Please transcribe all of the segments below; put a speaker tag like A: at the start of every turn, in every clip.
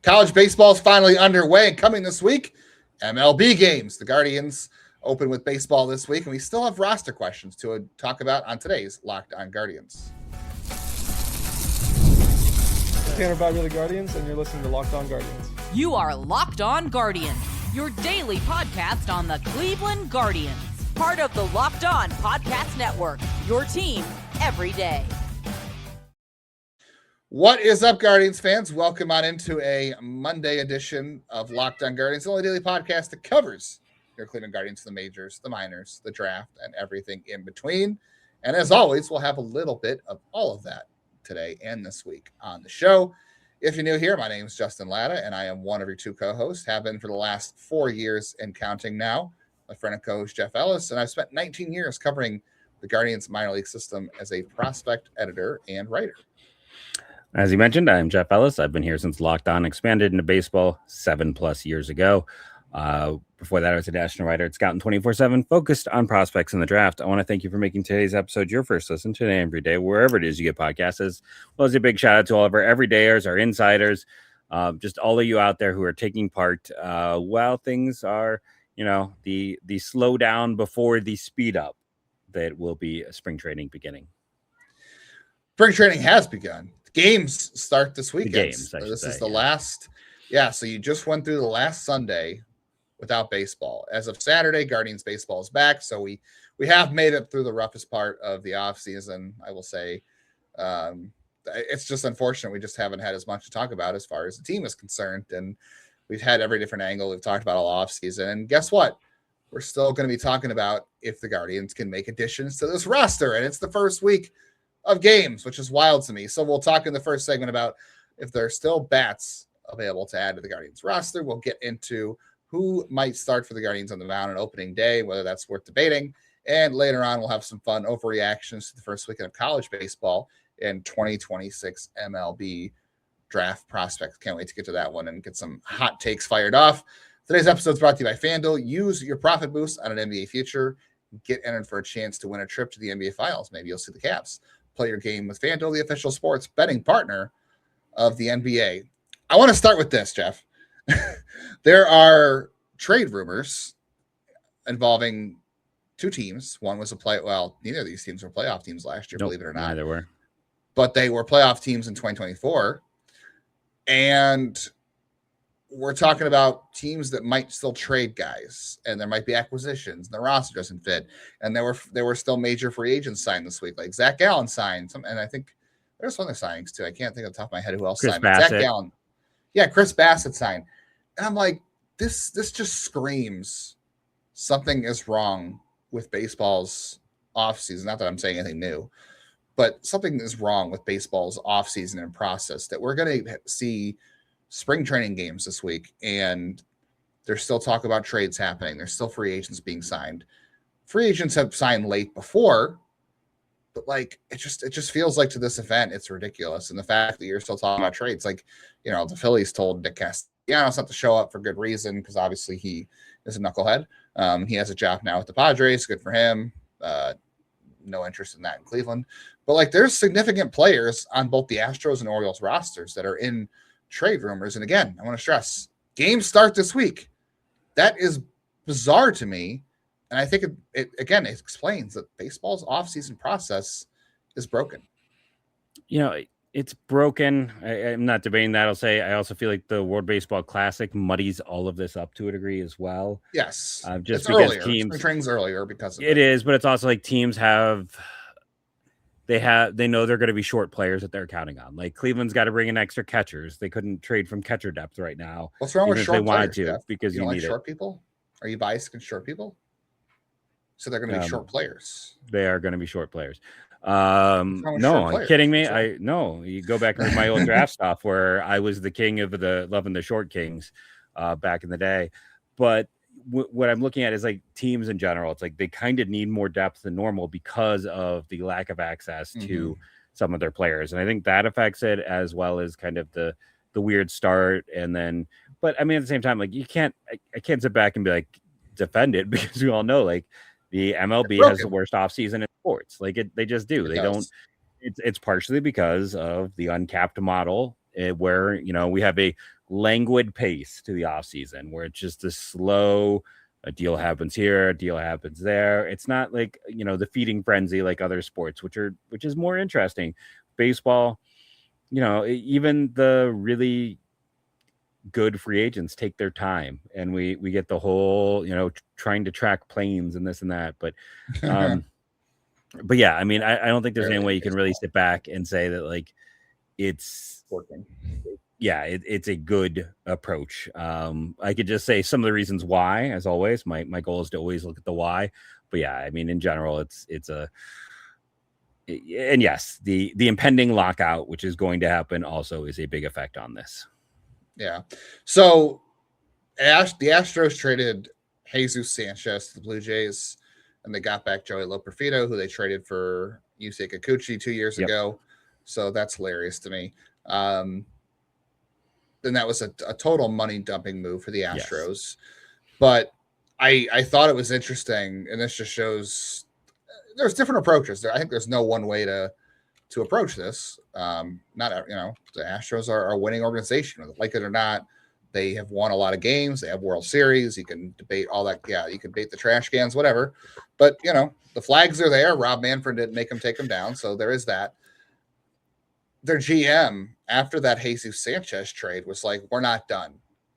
A: College baseball is finally underway and coming this week. MLB games. The Guardians open with baseball this week, and we still have roster questions to talk about on today's Locked On Guardians.
B: Tanner Bobby of the Guardians, and you're listening to Locked On Guardians.
C: You are Locked On Guardians, your daily podcast on the Cleveland Guardians. Part of the Locked On Podcast Network, your team every day.
A: What is up, Guardians fans? Welcome on into a Monday edition of Locked On Guardians, the only daily podcast that covers your Cleveland Guardians, the majors, the minors, the draft, and everything in between. And as always, we'll have a little bit of all of that today and this week on the show. If you're new here, my name is Justin Lada, and I am one of your two co-hosts, have been for the last 4 years and counting now. My friend and co-host, Jeff Ellis, and I've spent 19 years covering the Guardians minor league system as a prospect editor and writer.
D: As you mentioned, I'm Jeff Ellis. I've been here since Locked On expanded into baseball 7+ years ago. Before that, I was a national writer at Scout and 24/7, focused on prospects in the draft. I want to thank you for making today's episode your first listen today every day, wherever it is you get podcasts. As well as a big shout out to all of our everydayers, our insiders, just all of you out there who are taking part while things are, the slow down before the speed up that will be spring training beginning.
A: Spring training has begun. Games start this weekend.
D: Games,
A: so this is the last. Yeah, so you just went through the last Sunday without baseball. As of Saturday, Guardians baseball is back. So we have made it through the roughest part of the offseason, I will say. It's just unfortunate we just haven't had as much to talk about as far as the team is concerned. And we've had every different angle. We've talked about all offseason. And guess what? We're still going to be talking about if the Guardians can make additions to this roster. And it's the first week of games, which is wild to me. So we'll talk in the first segment about if there are still bats available to add to the Guardians roster. We'll get into who might start for the Guardians on the mound on opening day, whether that's worth debating. And later on, we'll have some fun overreactions to the first weekend of college baseball in 2026 MLB Draft prospects. Can't wait to get to that one and get some hot takes fired off. Today's episode is brought to you by FanDuel. Use your profit boost on an NBA future. Get entered for a chance to win a trip to the NBA Finals. Maybe you'll see the Cavs. Play your game with FanDuel, the official sports betting partner of the NBA. I want to start with this, Jeff. There are trade rumors involving two teams. One was neither of these teams were playoff teams last year, believe it or not.
D: Neither were.
A: But they were playoff teams in 2024. And we're talking about teams that might still trade guys, and there might be acquisitions, and the roster doesn't fit. And there were still major free agents signed this week, like Zach Gallen signed some, and I think there's some other signings too. I can't think of the top of my head who else signed. Zach Gallen. Yeah, Chris Bassett signed. And I'm like, this just screams something is wrong with baseball's offseason. Not that I'm saying anything new, but something is wrong with baseball's offseason and process that we're going to see spring training games this week, and there's still talk about trades happening. There's still free agents being signed. Free agents have signed late before, but it just feels like to this event, it's ridiculous. And the fact that you're still talking about trades, the Phillies told Nick Castellanos not to show up for good reason, because obviously he is a knucklehead. He has a job now with the Padres. Good for him. No interest in that in Cleveland. But there's significant players on both the Astros and Orioles rosters that are in trade rumors. And again, I want to stress, games start this week. That is bizarre to me. And I think it explains that baseball's offseason process is broken.
D: It's broken. I'm not debating that. I'll say I also feel like the World Baseball Classic muddies all of this up to a degree as well.
A: Yes.
D: Just
A: it's
D: because
A: earlier.
D: teams
A: Spring training's earlier because of
D: it is, but it's also like teams they know they're going to be short players that they're counting on. Like Cleveland's got to bring in extra catchers. They couldn't trade from catcher depth right now.
A: What's wrong with short
D: players? They wanted to,
A: Jeff?
D: because you
A: don't
D: need
A: like short people. Are you biased against short people? So they're going to be short players.
D: They are going to be short players. No, are you kidding me? You go back to my old draft stuff where I was the king of loving the short kings back in the day. But what I'm looking at is teams in general. It's they kind of need more depth than normal because of the lack of access to some of their players. And I think that affects it, as well as kind of the weird start. And then, but I mean, at the same time, I can't sit back and be defend it, because we all know the MLB has the worst offseason in sports. They just do. It's partially because of the uncapped model, where we have a languid pace to the offseason where it's just a slow, a deal happens here, a deal happens there. It's not like, the feeding frenzy like other sports, which is more interesting. Baseball, even the really good free agents take their time, and we get the whole, trying to track planes and this and that. But yeah, I mean, I don't think there's any way you can really sit back and say that like it's
A: working.
D: Yeah, it's a good approach. I could just say some of the reasons why, as always. My goal is to always look at the why. But yeah, I mean, in general, and yes, the impending lockout, which is going to happen, also is a big effect on this.
A: Yeah. So the Astros traded Jesus Sanchez to the Blue Jays, and they got back Joey Loperfido, who they traded for Yusei Kikuchi 2 years ago. So that's hilarious to me. Then that was a total money dumping move for the Astros. Yes. But I thought it was interesting, and this just shows there's different approaches. I think there's no one way to approach this. The Astros are a winning organization, like it or not. They have won a lot of games. They have World Series. You can debate all that. Yeah, you can debate the trash cans, whatever. But, the flags are there. Rob Manfred didn't make them take them down, so there is that. Their GM, after that Jesus Sanchez trade, was like, we're not done.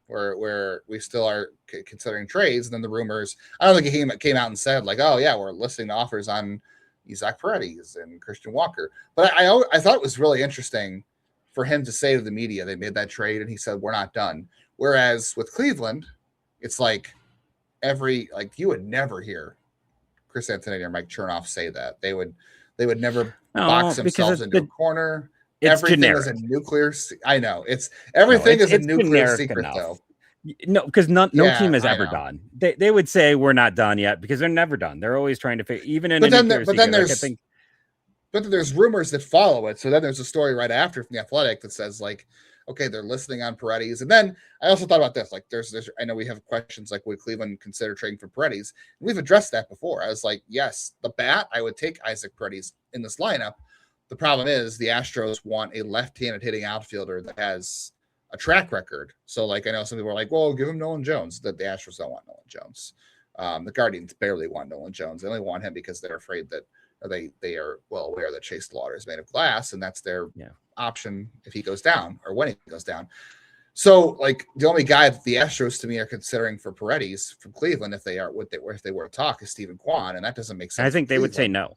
A: We still are considering trades. And then the rumors, I don't think he came out and said, like, oh, yeah, we're listing offers on Isaac Paredes and Christian Walker. But I thought it was really interesting for him to say to the media they made that trade, and he said, we're not done. Whereas with Cleveland, it's like you would never hear Chris Antonetti or Mike Chernoff say that. They would never box themselves into a corner. Everything generic. Is a nuclear. I know it's everything is a nuclear secret enough. Though.
D: No, because no team has ever done. They would say we're not done yet because they're never done. They're always trying to even in. But
A: then there's rumors that follow it. So then there's a story right after from The Athletic that says like, okay, they're listening on Paredes. And then I also thought about this. Like there's I know we have questions like, would Cleveland consider trading for Paredes? And we've addressed that before. I was like, yes, the bat, I would take Isaac Paredes in this lineup. The problem is the Astros want a left-handed hitting outfielder that has a track record. So like, I know some people are like, well, give him Nolan Jones. That the Astros don't want Nolan Jones. The Guardians barely want Nolan Jones. They only want him because they're afraid that they are well aware that Chase Slaughter is made of glass, and that's their option if he goes down or when he goes down. So like the only guy that the Astros to me are considering for Paredes from Cleveland, if they were to talk, is Stephen Kwan, and that doesn't make sense.
D: I think they would say no.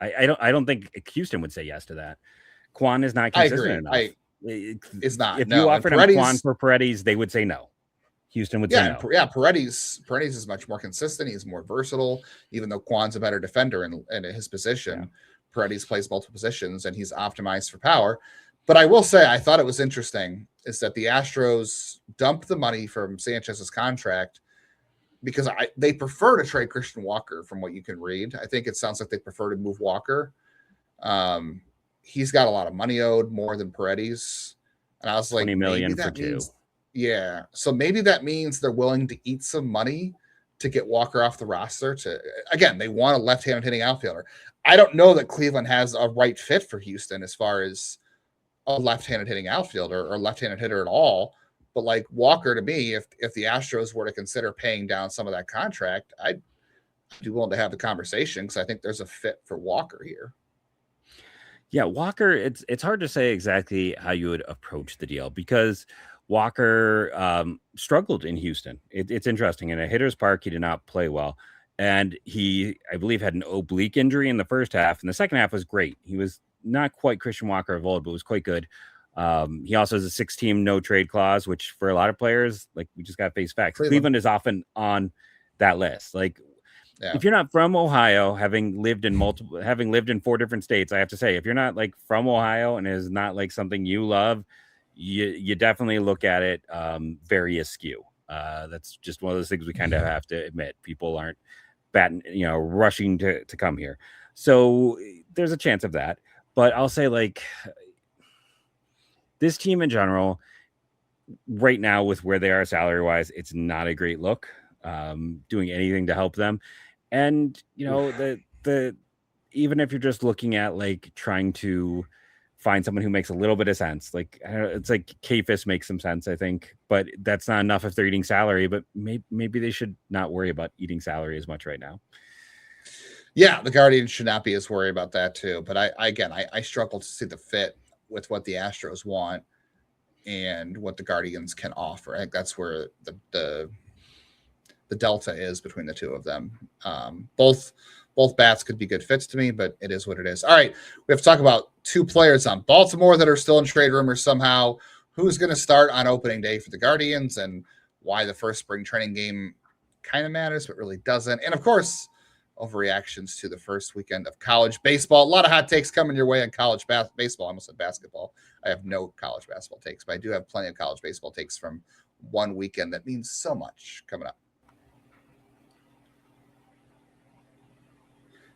D: I don't think Houston would say yes to that. Kwan is not consistent enough.
A: It's not.
D: If you offered him Kwan for Paredes, they would say no. Houston would say no.
A: Yeah, Paredes is much more consistent. He's more versatile, even though Kwan's a better defender in his position. Yeah. Paredes plays multiple positions, and he's optimized for power. But I will say, I thought it was interesting is that the Astros dumped the money from Sanchez's contract because they prefer to trade Christian Walker from what you can read. I think it sounds like they prefer to move Walker. He's got a lot of money owed, more than Paredes. And I was like,
D: $20 million for two.
A: Yeah. So maybe that means they're willing to eat some money to get Walker off the roster. Again, they want a left-handed hitting outfielder. I don't know that Cleveland has a right fit for Houston as far as a left-handed hitting outfielder or left-handed hitter at all. But like Walker, to me, if the Astros were to consider paying down some of that contract, I'd be willing to have the conversation because I think there's a fit for Walker here.
D: Yeah, Walker, it's hard to say exactly how you would approach the deal because Walker struggled in Houston. It's interesting. In a hitter's park, he did not play well. And he, I believe, had an oblique injury in the first half. And the second half was great. He was not quite Christian Walker of old, but was quite good. He also has a 6-team no trade clause, which for a lot of players, like we just got to face facts. Cleveland is often on that list. Like if you're not from Ohio, having lived in 4 different states, I have to say, if you're not like from Ohio and is not like something you love, you definitely look at it very askew. That's just one of those things we kind of have to admit. People aren't rushing to come here. So there's a chance of that. But I'll say like this team in general, right now with where they are salary wise, it's not a great look. Doing anything to help them. And the even if you're just looking at like trying to find someone who makes a little bit of sense. Like, it's like Kafis makes some sense, I think, but that's not enough if they're eating salary. But maybe they should not worry about eating salary as much right now.
A: Yeah, the Guardians should not be as worried about that too. But I struggle to see the fit with what the Astros want and what the Guardians can offer. I think that's where the delta is between the two of them. Both bats could be good fits to me, but it is what it is. All right, we have to talk about two players on Baltimore that are still in trade rumors somehow. Who's going to start on opening day for the Guardians, and why the first spring training game kind of matters, but really doesn't. And, of course, overreactions to the first weekend of college baseball. A lot of hot takes coming your way on college baseball. I almost said basketball. I have no college basketball takes, but I do have plenty of college baseball takes from one weekend that means so much coming up.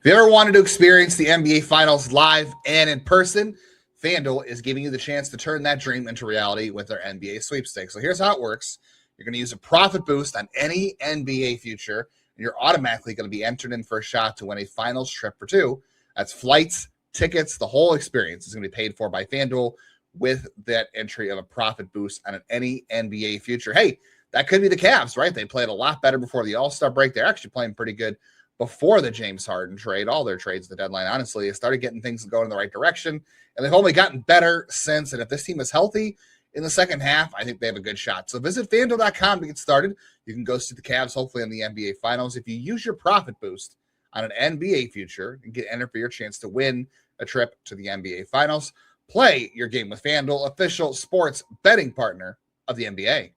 A: If you ever wanted to experience the NBA Finals live and in person, FanDuel is giving you the chance to turn that dream into reality with their NBA sweepstakes. So here's how it works. You're going to use a profit boost on any NBA future, and you're automatically going to be entered in for a shot to win a finals trip for two. That's flights, tickets, the whole experience is going to be paid for by FanDuel with that entry of a profit boost on any NBA future. Hey, that could be the Cavs, right? They played a lot better before the All-Star break. They're actually playing pretty good before the James Harden trade. All their trades, the deadline, honestly, they started getting things going in the right direction, and they've only gotten better since. And if this team is healthy in the second half, I think they have a good shot. So visit FanDuel.com to get started. You can go see the Cavs, hopefully, in the NBA Finals. If you use your profit boost on an NBA future and get entered for your chance to win a trip to the NBA Finals, play your game with FanDuel, official sports betting partner of the NBA.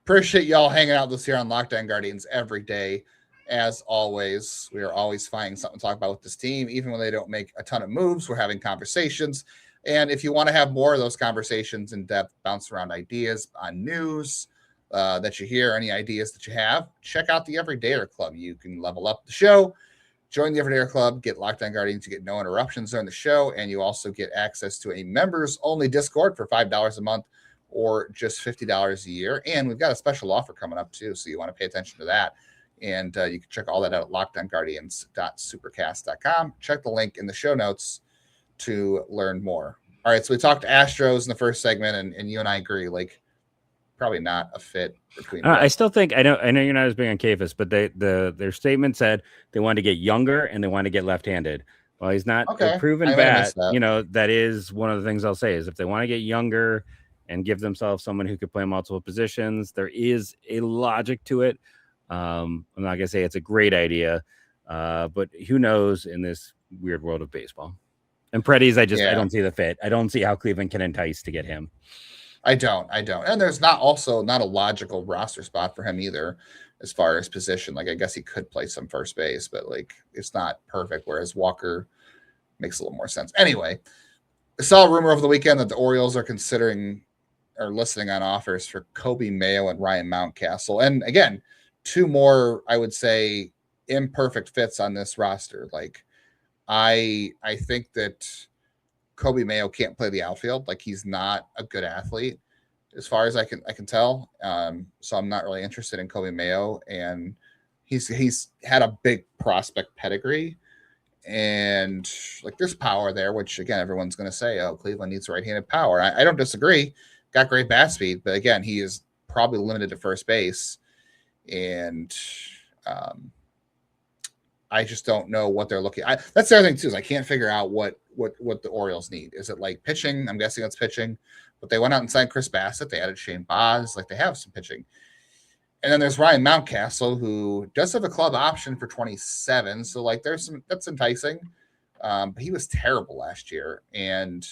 A: Appreciate y'all hanging out with us here on Lockdown Guardians every day. As always, we are always finding something to talk about with this team. Even when they don't make a ton of moves, we're having conversations. And if you want to have more of those conversations in depth, bounce around ideas on news that you hear, any ideas that you have, check out the Everydayer Club. You can level up the show, join the Everydayer Club, get Lockdown Guardians, you get no interruptions during the show, and you also get access to a members-only Discord for $5 a month, or just $50 a year. And we've got a special offer coming up too, so you want to pay attention to that. And you can check all that out at lockdownguardians.supercast.com. Check the link in the show notes to learn more. All right, so we talked Astros in the first segment, and you and I agree, like, probably not a fit between
D: I still think, I know you're not as big on Kafis, but their statement said they wanted to get younger and they wanted to get left-handed. Well, he's not a proven bat. That is one of the things I'll say is if they want to get younger and give themselves someone who could play multiple positions, there is a logic to it. I'm not going to say it's a great idea, but who knows in this weird world of baseball. And Paredes, I don't see the fit. I don't see how Cleveland can entice to get him.
A: I don't. And there's not a logical roster spot for him either as far as position. Like, I guess he could play some first base, but like it's not perfect, whereas Walker makes a little more sense. Anyway, I saw a rumor over the weekend that the Orioles are listening on offers for Coby Mayo and Ryan Mountcastle. And again, two more, I would say, imperfect fits on this roster. Like, I think that Coby Mayo can't play the outfield. Like, he's not a good athlete as far as I can tell. So I'm not really interested in Coby Mayo. And he's had a big prospect pedigree. And like, there's power there, which again, everyone's going to say, oh, Cleveland needs right-handed power. I don't disagree. Got great bat speed, but again, he is probably limited to first base. And I just don't know what they're looking at. That's the other thing too, is I can't figure out what the Orioles need. Is it like pitching? I'm guessing it's pitching, but they went out and signed Chris Bassett. They added Shane Baz. Like, they have some pitching. And then there's Ryan Mountcastle, who does have a club option for 27. So like, that's enticing. But he was terrible last year, and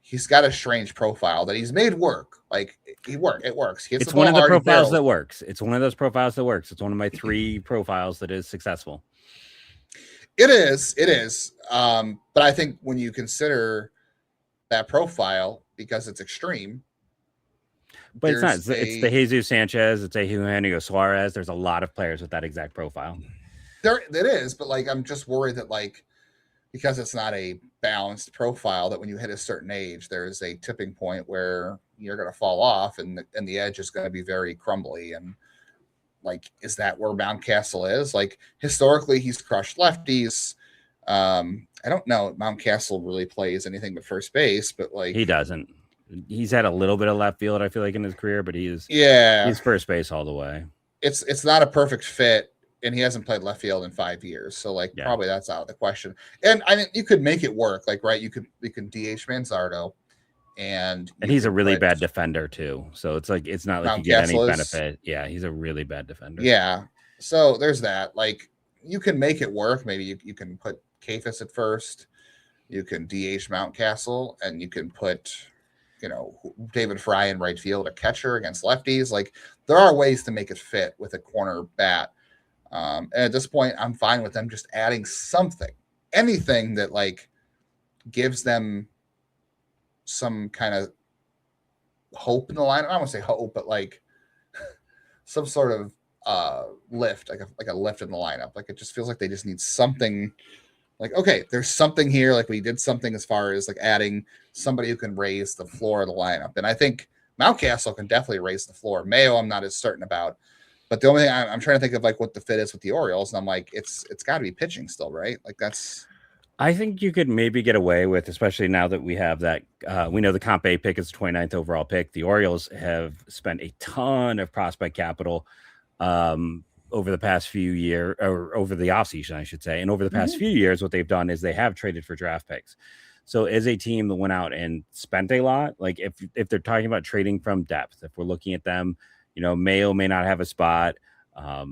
A: he's got a strange profile that he's made work. Like, it works.
D: It's one of the profiles that works. It's one of those profiles that works. It's one of my 3 profiles that is successful.
A: It is. But I think when you consider that profile, because it's extreme.
D: But it's not. It's the Jesus Sanchez. It's a Eugenio Suarez. There's a lot of players with that exact profile.
A: There, it is. But like, I'm just worried that like, because it's not a balanced profile, that when you hit a certain age, there's a tipping point where you're going to fall off, and the edge is going to be very crumbly. And like, is that where Mountcastle is? Like, historically, he's crushed lefties. I don't know if Mountcastle really plays anything but first base, but like
D: he doesn't. He's had a little bit of left field, I feel like, in his career, but he's first base all the way.
A: It's not a perfect fit, and he hasn't played left field in 5 years, so like probably that's out of the question. And I mean, you could make it work, like you can DH Manzardo, and
D: he's a really bad defender too. So it's like it's not like you get any benefit. Yeah, he's a really bad defender.
A: Yeah, so there's that. Like you can make it work. Maybe you can put Kafis at first. You can DH Mountcastle, and you can put David Fry in right field, a catcher against lefties. Like there are ways to make it fit with a corner bat. And at this point, I'm fine with them just adding something, anything that like gives them some kind of hope in the lineup. I don't want to say hope, but like some sort of lift, like a lift in the lineup. Like it just feels like they just need something. Like, okay, there's something here. Like we did something as far as like adding somebody who can raise the floor of the lineup. And I think Mountcastle can definitely raise the floor. Mayo, I'm not as certain about. But the only thing I'm trying to think of like what the fit is with the Orioles. And I'm like, it's got to be pitching still, right? Like that's.
D: I think you could maybe get away with, especially now that we have that. We know the Comp A pick is the 29th overall pick. The Orioles have spent a ton of prospect capital over the past few years, or over the offseason, I should say. And over the past few years, what they've done is they have traded for draft picks. So as a team that went out and spent a lot, like if they're talking about trading from depth, if we're looking at them, Mayo may not have a spot. I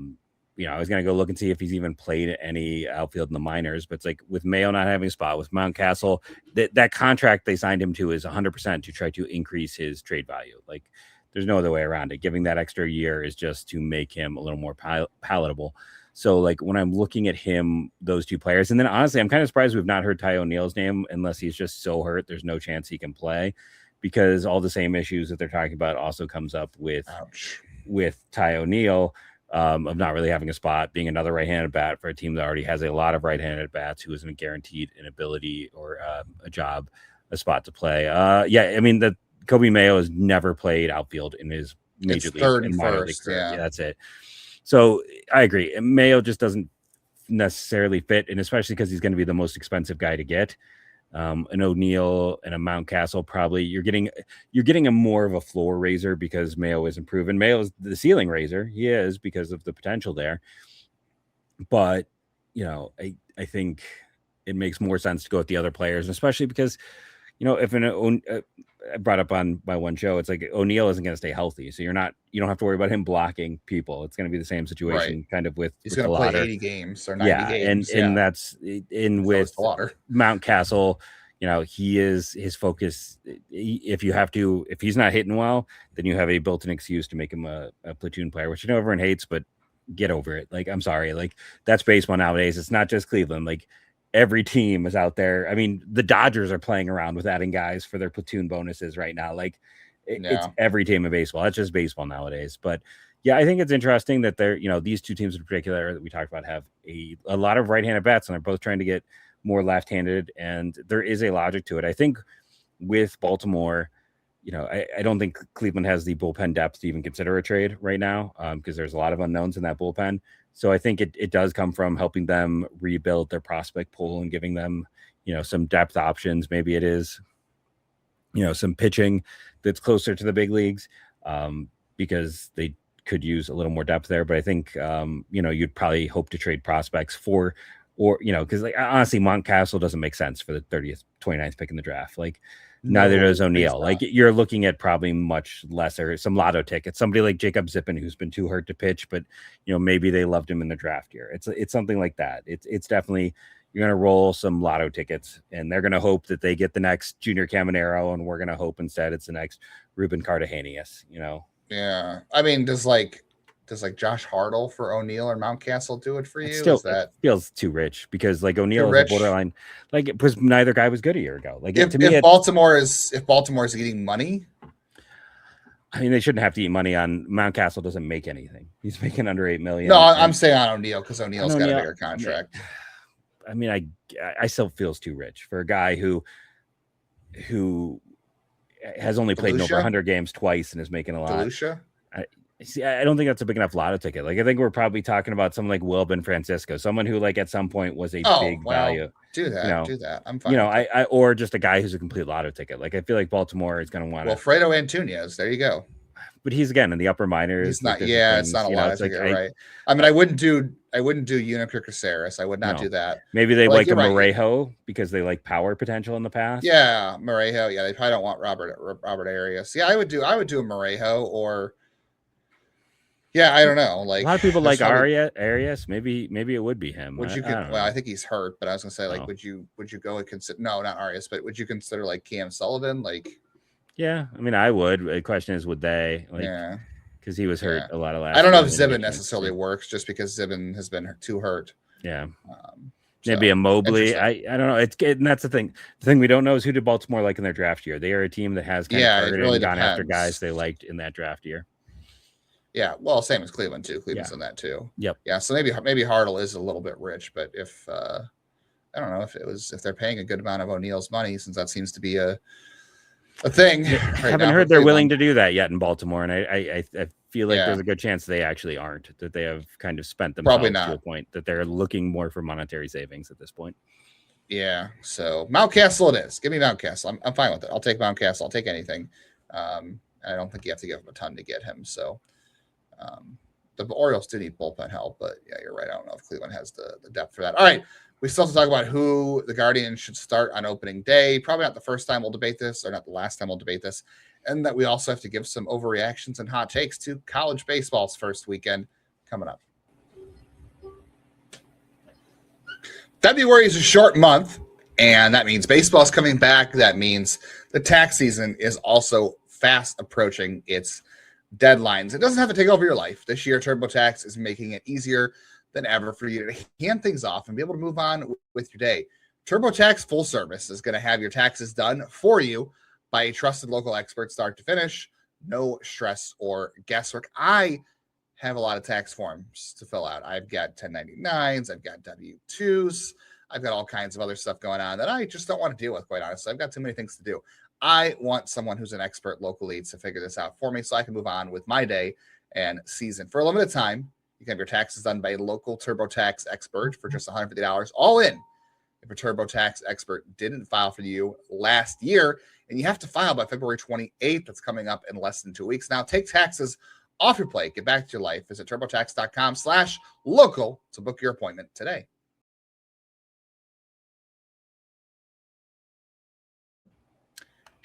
D: was going to go look and see if he's even played any outfield in the minors, but it's like with Mayo not having a spot, with Mountcastle, that contract they signed him to is 100% to try to increase his trade value. Like there's no other way around it. Giving that extra year is just to make him a little more palatable. So like when I'm looking at him, those two players, and then honestly, I'm kind of surprised we've not heard Ty O'Neill's name unless he's just so hurt. There's no chance he can play, because all the same issues that they're talking about also comes up with Ty O'Neill, of not really having a spot, being another right-handed bat for a team that already has a lot of right-handed bats who isn't guaranteed an ability or a spot to play. I mean, the Coby Mayo has never played outfield in his major league and minor league career. Yeah, that's it. So I agree. Mayo just doesn't necessarily fit, and especially because he's going to be the most expensive guy to get. An O'Neill and a Mountcastle, probably you're getting a more of a floor raiser because Mayo isn't proven. Mayo is the ceiling raiser. He is, because of the potential there. But I think it makes more sense to go with the other players, especially because if I brought up on my one show, it's like O'Neill isn't going to stay healthy, so you don't have to worry about him blocking people. It's going to be the same situation, kind of with.
A: He's going to play 80 games or 90 games,
D: and that's in with Mountcastle. His focus. If he's not hitting well, then you have a built-in excuse to make him a platoon player, which everyone hates, but get over it. Like, I'm sorry, like that's baseball nowadays. It's not just Cleveland. Like, every team is out there. I mean, the Dodgers are playing around with adding guys for their platoon bonuses right now. Like it's every team in baseball. That's just baseball nowadays. But yeah, I think it's interesting that they're, these two teams in particular that we talked about have a lot of right-handed bats, and they're both trying to get more left-handed. And there is a logic to it. I think with Baltimore, I don't think Cleveland has the bullpen depth to even consider a trade right now, because there's a lot of unknowns in that bullpen. So I think it does come from helping them rebuild their prospect pool and giving them, some depth options. Maybe it is, some pitching that's closer to the big leagues, because they could use a little more depth there. But I think, you'd probably hope to trade prospects because like honestly, Mountcastle doesn't make sense for the 29th pick in the draft. Like neither does O'Neill. Like you're looking at probably much lesser, some lotto tickets, somebody like Jacob Zippin, who's been too hurt to pitch, but maybe they loved him in the draft year. It's something like that. It's definitely, you're going to roll some lotto tickets, and they're going to hope that they get the next Junior Caminero, and we're going to hope instead it's the next Ruben Cartagenius,
A: Yeah. I mean, does Josh Hartle for O'Neill or Mountcastle do it for you?
D: That feels too rich, because like O'Neill is a borderline, like it was, neither guy was good a year ago. Like if
A: Baltimore is eating money,
D: I mean, they shouldn't have to eat money on Mountcastle. Doesn't make anything. He's making under $8 million.
A: No, I'm saying on O'Neill, because O'Neill's got a bigger contract.
D: I mean, I still feels too rich for a guy who has only played in over 100 games twice and is making a lot. See, I don't think that's a big enough lotto ticket. Like, I think we're probably talking about someone like Wilbin Francisco, someone who, like, at some point was a big value.
A: Do that. Do that. I'm fine.
D: I or just a guy who's a complete lotto ticket. Like, I feel like Baltimore is going to want to.
A: Fredo Antunes. There you go.
D: But he's again in the upper minors.
A: He's not. Yeah, it's not a lotto ticket, right? I mean, I wouldn't do Unica Caceres. I would not do that.
D: Maybe they like a Morejo because they like power potential in the past.
A: Yeah, Morejo. Yeah, they probably don't want Robert Arias. Yeah, I would do a Morejo or. Yeah, I don't know. Like,
D: a lot of people like Arias. Maybe it would be him.
A: I think he's hurt, but I was gonna say, like, would you go and consider? No, not Arias, but would you consider like Cam Sullivan? Like,
D: yeah, I mean, I would. The question is, would they? Like, yeah, because he was hurt a lot of last.
A: I don't know if Zibin necessarily works, just because Zibin has been too hurt.
D: Yeah. Maybe a Mobley. I don't know. And that's the thing. The thing we don't know is who did Baltimore like in their draft year. They are a team that has kind of targeted and gone after guys they liked in that draft year.
A: Yeah, well, same as Cleveland too. Cleveland's in that too.
D: Yep.
A: Yeah, so maybe Hartle is a little bit rich, but if I don't know if they're paying a good amount of O'Neill's money, since that seems to be a thing.
D: I haven't heard they're willing to do that yet in Baltimore, and I feel like there's a good chance they actually aren't. That they have kind of spent themselves to a point that they're looking more for monetary savings at this point. Yeah.
A: So Mountcastle it is. Give me Mountcastle. I'm fine with it. I'll take Mountcastle. I'll take anything. I don't think you have to give him a ton to get him. So. The Orioles do need bullpen help, but yeah, you're right. I don't know if Cleveland has the depth for that. All right. We still have to talk about who the Guardians should start on opening day. Probably not the first time we'll debate this, or not the last time we'll debate this. And that we also have to give some overreactions and hot takes to college baseball's first weekend coming up. February is a short month, and that means baseball's coming back. That means the tax season is also fast approaching its deadlines. It doesn't have to take over your life. This year, TurboTax is making it easier than ever for you to hand things off and be able to move on with your day. TurboTax Full Service is going to have your taxes done for you by a trusted local expert start to finish. No stress or guesswork. I have a lot of tax forms to fill out. I've got 1099s. I've got W-2s. I've got all kinds of other stuff going on that I just don't want to deal with, quite honestly. I've got too many things to do. I want someone who's an expert locally to figure this out for me so I can move on with my day and season. For a limited time, you can have your taxes done by a local TurboTax expert for just $150 all in. If a TurboTax expert didn't file for you last year, and you have to file by February 28th, that's coming up in less than 2 weeks. Now, take taxes off your plate. Get back to your life. Visit turbotax.com/local to book your appointment today.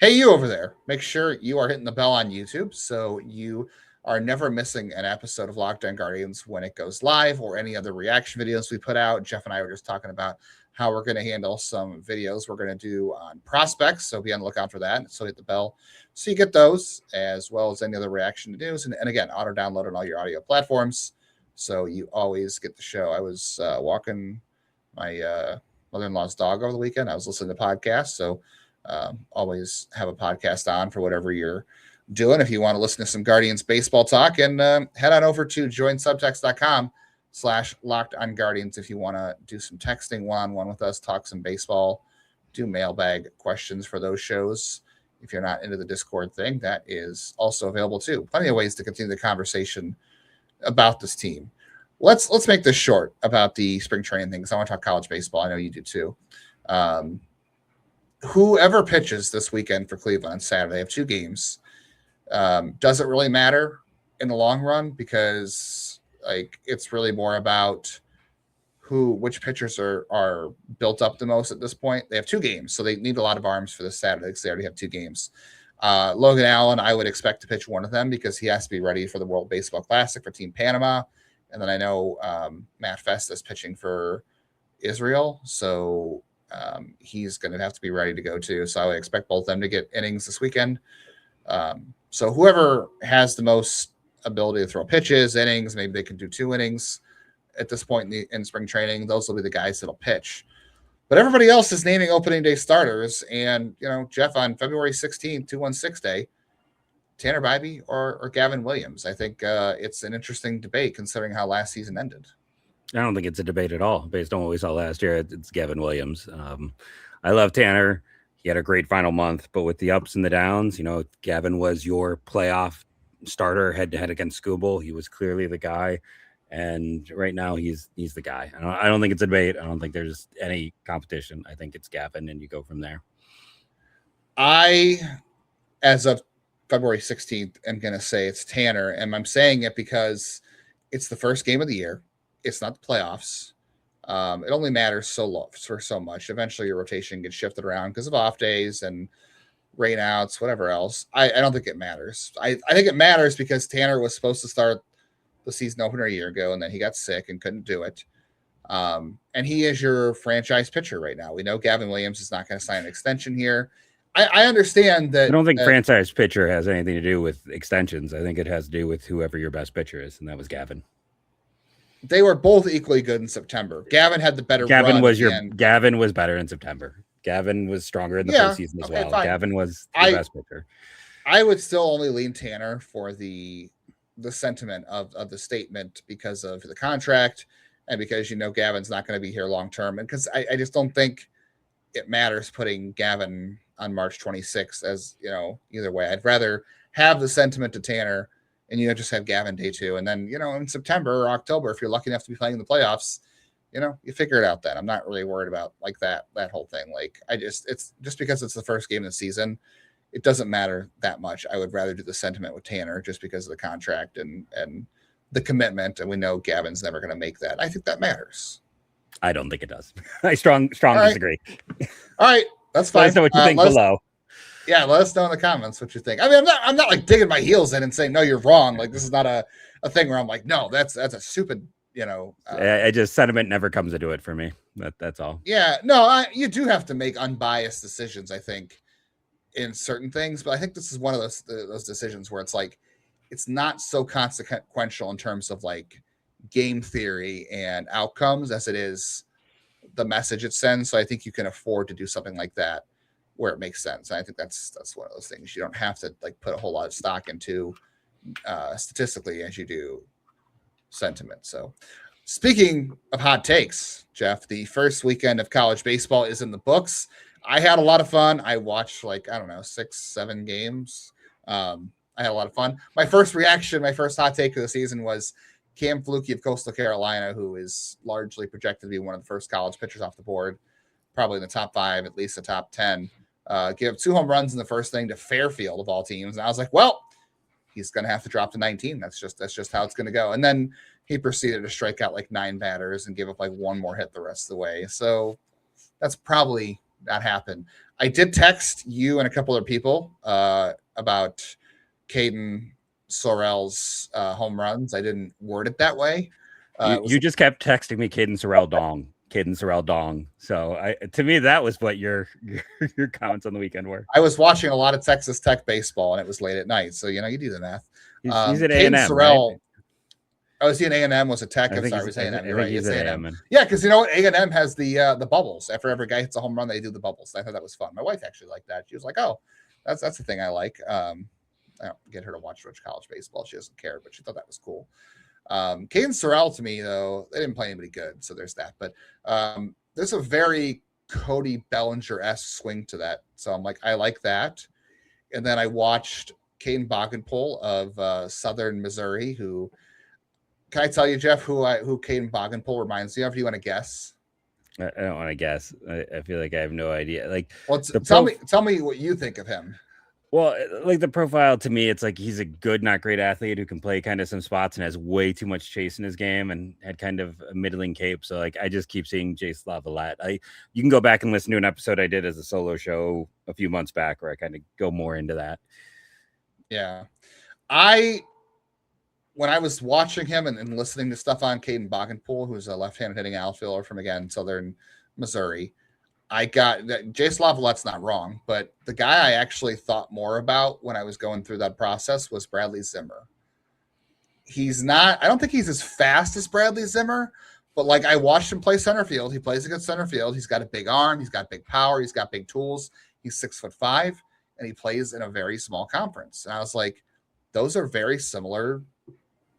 A: Hey, you over there, make sure you are hitting the bell on YouTube so you are never missing an episode of Locked On Guardians when it goes live or any other reaction videos we put out. Jeff and I were just talking about how we're going to handle some videos we're going to do on prospects, so be on the lookout for that. So hit the bell so you get those, as well as any other reaction to news. And again, auto download on all your audio platforms so you always get the show. I was walking my mother-in-law's dog over the weekend. I was listening to podcasts, so always have a podcast on for whatever you're doing. If you want to listen to some Guardians baseball talk, and head on over to joinsubtext.com/LockedOnGuardians if you want to do some texting one-on-one with us, talk some baseball, do mailbag questions for those shows. If you're not into the Discord thing, that is also available too. Plenty of ways to continue the conversation about this team. Let's make this short about the spring training thing, because I want to talk college baseball. I know you do too. Whoever pitches this weekend for Cleveland on Saturday, they have 2 games. Does it really matter in the long run? Because it's really more about which pitchers are built up the most at this point. They have 2 games, so they need a lot of arms for this Saturday because they already have 2 games. Logan Allen, I would expect to pitch one of them because he has to be ready for the World Baseball Classic for Team Panama. And then I know Matt Festa is pitching for Israel, so he's going to have to be ready to go too. So I would expect both of them to get innings this weekend. So whoever has the most ability to throw pitches, innings, maybe they can do 2 innings at this point in spring training. Those will be the guys that'll pitch. But everybody else is naming opening day starters. And, Jeff, on February 16th, 216 day, Tanner Bibee or Gavin Williams. I think it's an interesting debate considering how last season ended.
D: I don't think it's a debate at all based on what we saw last year. It's Gavin Williams. I love Tanner. He had a great final month, but with the ups and the downs, Gavin was your playoff starter head to head against Skubal. He was clearly the guy. And right now he's the guy. I don't think it's a debate. I don't think there's any competition. I think it's Gavin, and you go from there.
A: As of February 16th, am going to say it's Tanner. And I'm saying it because it's the first game of the year. It's not the playoffs. It only matters for so much. Eventually your rotation gets shifted around because of off days and rainouts, whatever else. I don't think it matters. I think it matters because Tanner was supposed to start the season opener a year ago, and then he got sick and couldn't do it. And he is your franchise pitcher right now. We know Gavin Williams is not going to sign an extension here. I understand that.
D: I don't think franchise pitcher has anything to do with extensions. I think it has to do with whoever your best pitcher is, and that was Gavin.
A: They were both equally good in September. Gavin had the better.
D: Gavin was better in September. Gavin was stronger in the postseason as well. Fine. Gavin was the best pitcher.
A: I would still only lean Tanner for the sentiment of the statement because of the contract and because Gavin's not going to be here long term, and because I just don't think it matters putting Gavin on March 26th as either way. I'd rather have the sentiment to Tanner and just have Gavin day 2, and then in September or October, if you're lucky enough to be playing in the playoffs, you figure it out then. I'm not really worried about like that whole thing. Like it's just because it's the first game of the season, it doesn't matter that much. I would rather do the sentiment with Tanner just because of the contract and the commitment. And we know Gavin's never going to make that. I think that matters.
D: I don't think it does. I strong disagree.
A: All right. That's fine.
D: Let us know what you think below.
A: Let us know in the comments what you think. I mean, I'm not like digging my heels in and saying, no, you're wrong. Like, this is not a thing where I'm like, no, that's a stupid,
D: sentiment never comes into it for me. That's all.
A: Yeah, no, you do have to make unbiased decisions, I think, in certain things, but I think this is one of those decisions where it's like it's not so consequential in terms of like game theory and outcomes as it is the message it sends. So I think you can afford to do something like that where it makes sense. And I think that's one of those things you don't have to like put a whole lot of stock into statistically as you do sentiment. So speaking of hot takes, Jeff, the first weekend of college baseball is in the books. I had a lot of fun. I watched 6-7 games. I had a lot of fun. My first hot take of the season was Cam Fluke of Coastal Carolina, who is largely projected to be one of the first college pitchers off the board, probably in the top 5, at least the top 10. Give 2 home runs in the first inning to Fairfield of all teams. And I was like, well, he's going to have to drop to 19. That's just how it's going to go. And then he proceeded to strike out 9 batters and give up 1 more hit the rest of the way. So that's probably not happened. I did text you and a couple other people about Caden Sorrell's home runs. I didn't word it that way.
D: You just kept texting me Caden Sorrell dong. So to me, that was what your comments on the weekend were.
A: I was watching a lot of Texas Tech baseball, and it was late at night. So, you do the math.
D: He's at A&M,
A: Sorrell,
D: right?
A: Oh, is he an A&M? Was it Tech?
D: I'm sorry, it was A&M. You're right.
A: It's A&M. Yeah, because A&M has the bubbles. After every guy hits a home run, they do the bubbles. I thought that was fun. My wife actually liked that. She was like, "Oh, that's the thing I like." I don't get her to watch much college baseball. She doesn't care, but she thought that was cool. Caden Sorrell, to me, though, they didn't play anybody good, so there's that. But there's a very Cody Bellinger-esque swing to that. So I'm like, I like that. And then I watched Caden Boggenpool of Southern Missouri, who – can I tell you, Jeff, who Caden Boggenpool reminds me of? Do you want to guess?
D: I don't want to guess. I feel like I have no idea.
A: Tell me what you think of him.
D: Well, the profile to me, it's like he's a good, not great athlete who can play kind of some spots and has way too much chase in his game and had kind of a middling cape. So I just keep seeing Jace Lavalette. You can go back and listen to an episode I did as a solo show a few months back where I kind of go more into that.
A: Yeah. When I was watching him and listening to stuff on Caden Boggenpool, who's a left-handed hitting outfielder from, again, Southern Missouri, I got that Jace Lavallette's not wrong, but the guy I actually thought more about when I was going through that process was Bradley Zimmer. I don't think he's as fast as Bradley Zimmer, but I watched him play center field. He plays a good center field. He's got a big arm. He's got big power. He's got big tools. He's 6'5", and he plays in a very small conference. And I was like, those are very similar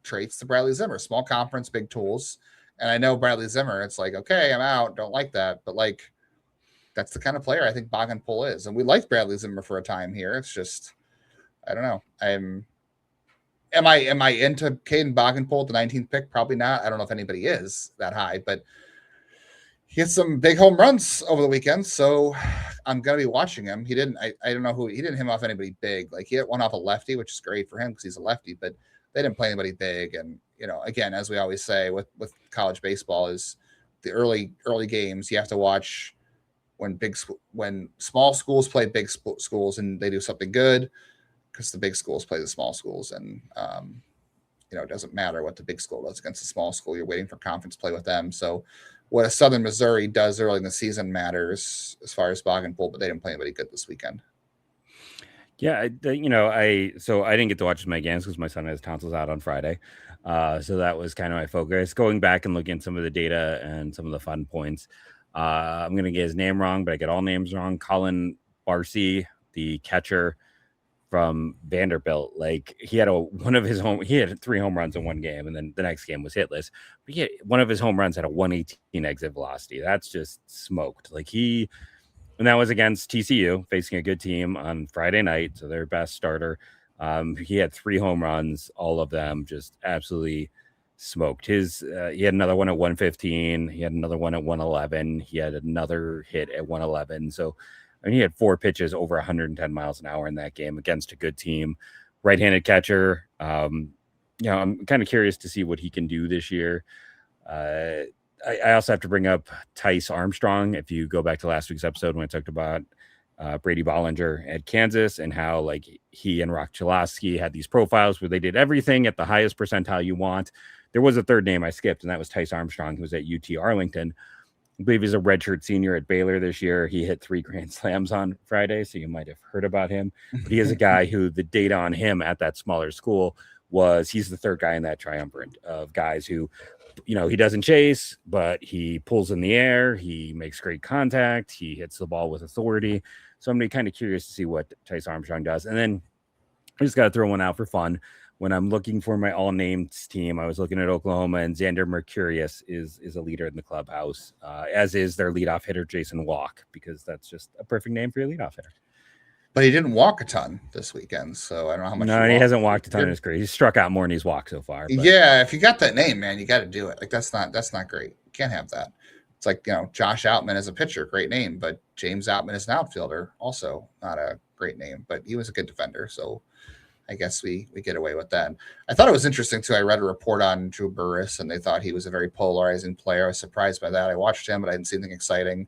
A: traits to Bradley Zimmer. Small conference, big tools. And I know Bradley Zimmer, it's like, okay, I'm out. Don't like that. But that's the kind of player I think Boggenpool is. And we liked Bradley Zimmer for a time here. It's just, I don't know. Am I into Caden Boggenpool, the 19th pick? Probably not. I don't know if anybody is that high, but he hit some big home runs over the weekend, so I'm gonna be watching him. He didn't hit him off anybody big. Like he hit one off a lefty, which is great for him because he's a lefty, but they didn't play anybody big. And again, as we always say with college baseball, is the early games you have to watch when small schools play big schools and they do something good, because the big schools play the small schools, and it doesn't matter what the big school does against the small school. You're waiting for conference play with them. So what a Southern Missouri does early in the season matters as far as Boggenpool, but they didn't play anybody good this weekend.
D: Yeah, I didn't get to watch my games because my son has tonsils out on Friday. So that was kind of my focus. Going back and looking at some of the data and some of the fun points. I'm going to get his name wrong, but I get all names wrong. Colin Barcy, the catcher from Vanderbilt, like he had he had 3 home runs in one game, and then the next game was hitless. But one of his home runs had a 118 exit velocity. That's just smoked. And that was against TCU, facing a good team on Friday night, so their best starter. He had 3 home runs, all of them just absolutely smoked. He had another one at 115. He had another one at 111. He had another hit at 111. So he had 4 pitches over 110 miles an hour in that game against a good team. Right-handed catcher. I'm kind of curious to see what he can do this year. I also have to bring up Tice Armstrong. If you go back to last week's episode when I talked about Brady Bollinger at Kansas and how he and Rock Chalosky had these profiles where they did everything at the highest percentile you want. There was a third name I skipped, and that was Tice Armstrong, who was at UT Arlington. I believe he's a redshirt senior at Baylor this year. He hit 3 grand slams on Friday, so you might have heard about him. But he is a guy who the data on him at that smaller school was he's the third guy in that triumvirate of guys who, he doesn't chase, but he pulls in the air. He makes great contact. He hits the ball with authority. So I'm kind of curious to see what Tice Armstrong does. And then I just got to throw one out for fun. When I'm looking for my all names team, I was looking at Oklahoma, and Xander Mercurius is a leader in the clubhouse, as is their leadoff hitter, Jason Walk, because that's just a perfect name for your leadoff hitter.
A: But he didn't walk a ton this weekend, so I don't know how much.
D: No, he hasn't walked a ton in his career. He's struck out more than he's walked so far. But.
A: Yeah, if you got that name, man, you got to do it. That's not great. You can't have that. It's like, Josh Outman as a pitcher, great name, but James Outman as an outfielder, also not a great name, but he was a good defender, so I guess we get away with that. I thought it was interesting too. I read a report on Drew Burress, and they thought he was a very polarizing player. I was surprised by that. I watched him, but I didn't see anything exciting.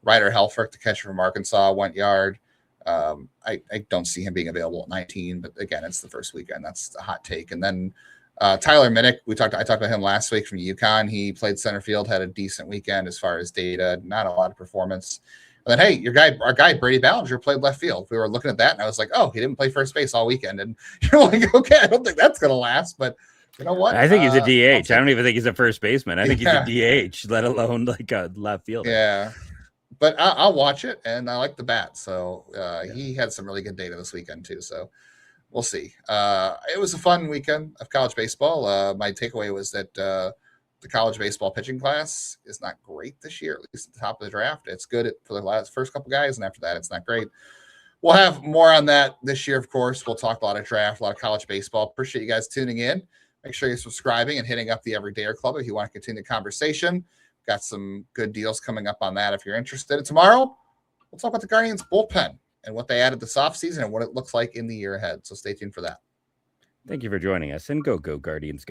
A: Ryder Helfrich, the catcher from Arkansas, went yard. I don't see him being available at 19, but again, it's the first weekend. That's a hot take. And then Tyler Minnick, I talked about him last week from UConn. He played center field, had a decent weekend as far as data, not a lot of performance. And then, hey, our guy Brady Ballinger played left field. We were looking at that, and I was like, oh, he didn't play first base all weekend. And you're like, okay, I don't think that's going to last. But you know what?
D: I think he's a DH. I don't even think he's a first baseman. I think he's a DH, let alone like a left fielder.
A: Yeah. But I'll watch it, and I like the bat. So he had some really good data this weekend, too. So we'll see. It was a fun weekend of college baseball. My takeaway was that the college baseball pitching class is not great this year, at least at the top of the draft. It's good for the first couple guys, and after that, it's not great. We'll have more on that this year, of course. We'll talk a lot of draft, a lot of college baseball. Appreciate you guys tuning in. Make sure you're subscribing and hitting up the Everydayer Club if you want to continue the conversation. Got some good deals coming up on that if you're interested. And tomorrow, we'll talk about the Guardians bullpen and what they added this offseason and what it looks like in the year ahead. So stay tuned for that.
D: Thank you for joining us, and go Guardians.